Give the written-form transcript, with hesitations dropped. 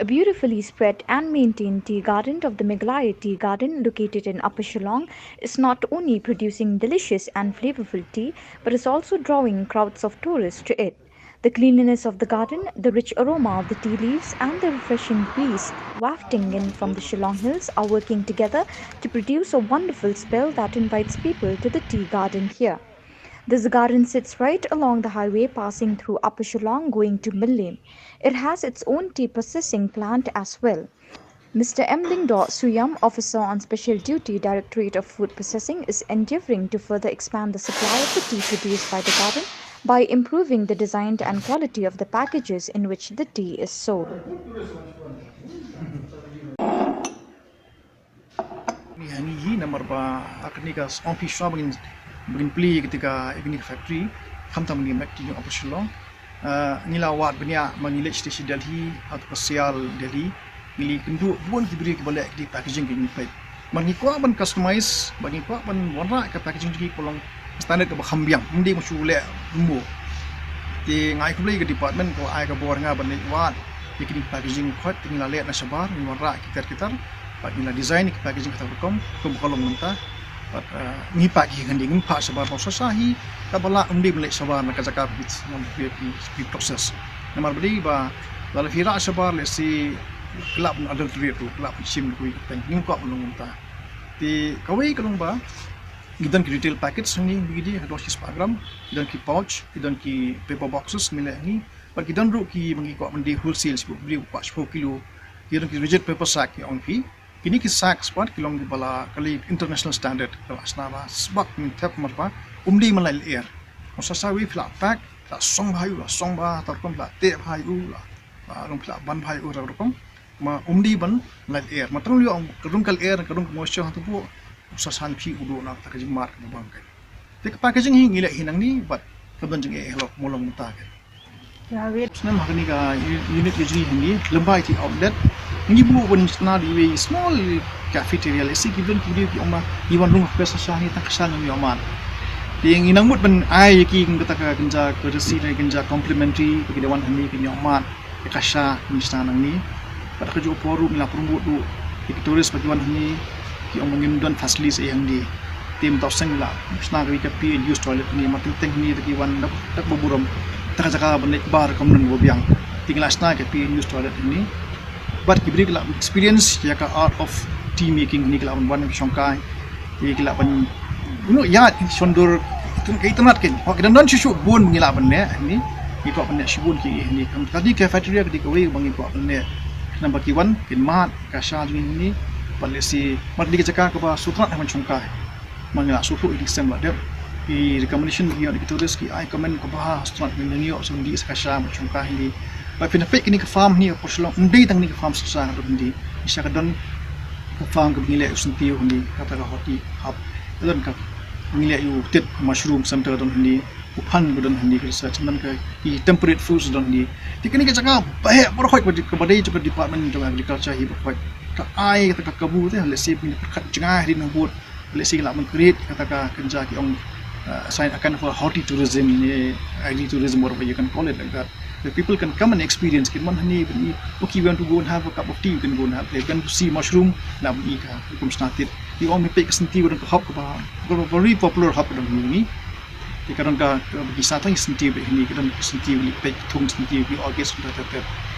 A beautifully spread and maintained tea garden of the Meghalaya Tea Garden, located in Upper Shillong, is not only producing delicious and flavorful tea but is also drawing crowds of tourists to it. The cleanliness of the garden, the rich aroma of the tea leaves, and the refreshing breeze wafting in from the Shillong Hills are working together to produce a wonderful spell that invites people to the tea garden here. This garden sits right along the highway passing through Upper Shillong going to Millim. It has its own tea processing plant as well. Mr. M. Lingdo Suyam, officer on special duty, Directorate of Food Processing, is endeavoring to further expand the supply of the tea produced by the garden by improving the design and quality of the packages in which the tea is sold. Ni nomor ba akni ka on pi shwa begin pli ketika igni factory khamtam ni mek ti operation ni la wat benya mangi station Delhi atau pasial Delhi ili kendu buan diberi ke balik di packaging ke ni mangi ko ban customize bagi ko ban warna ke packaging ki kolong standard ke bakhambiang ndi mo chule mbo ti ngai ko ke department ko ai ka bor nga ban ni wat ikni packaging khot ni la le na sabar ni warna kitar pagina design ke packaging kata kom kolong nanta but ni pagi kan dingin pa sabar no sasahi ka bala melek sabar na kazaka bit nam pi process namar beli ba dal fira sabar le si kelap ada tu kelap sim ku pen ni ko belum nanta ti kawai kalong ba gidan ki retail packets ni bigi di 200 gram gidan ki pouch gidan ki paper boxes melek ni but gidan ru ki mangi ko mendi wholesale beli 10 kilo gidan ki rigid paper sack ki on pi kini ki sack spot kilong di bala kali international standard asna ba sebab min tap marpa umdi malai air masa sawi flat pack la song ba tarkom la te bhayu la long flat ban bhayu rakom ma umdi ban lai air matang yo kadung kal air kadung moisture tu bu sasan phi udu na ta kajing mark na bang kai te packaging hi ngila hinang ni but kaban jing e helok molong ta kai ya wait nam hakni ka unit usually hingi lembai ti outlet ngi bu won na di small cafeteria le si given video ki oma iwan rung pesa shahi ta kasal ni oman ting inang mut ban ai ki ngata ka genja courtesy na genja complimentary ki dewan hani ki oman ka sha ni nang ni pada ka jo poru mila promote du ki tourist bagi wan hani ki oma ngim don facilities e yang di tim toseng la sna ka pi use toilet ni matin teng ni ki wan tak boburom ta jaka ban lek bar kom nang bo biang tingla sna ka pi use toilet ni but kibri kala experience ya ka art of tea making ni kala ban shongkai ni kala ban ya sondor kai tanat ken ho kidan don shu bun ngila ban ne ni ito ban ne shibun ki ni kam tadi cafeteria di kawai bangi ko ban ne number ki1 kin mat ka sha ni palisi mat di jaka ka ba sutrat ban shongkai mangla sutu di sem la de i recommendation ni di tourist ki I comment ko ba sutrat ni ni o sundi ka sha ban shongkai ni ba pinapik ni ka farm ni ko shlong ndai tang ni ka farm sa ka ndi isa ka don ka farm ka nile usunti ni kata ka hoti hab don ka nile yu tet mushroom center don ni upan don ni research don ka i temperate foods don ni tikani ka jaka ba he bor khoi ka badai ka department of agriculture hi khoi ka ai ka kabu te le si pin khat janga ri na bot le si la man create kata ka kenja ki ong sign akan for horti tourism ni agri tourism or you can call it like that. The people can come and experience. Okay, you want to go and have a cup of tea, you can go and have. You can see mushroom, now we eat. You started. You want me pick some tea, we don't hop about. Very popular hop on me. You can't go. You start some tea, you can't some tea. You pick some tea. You August.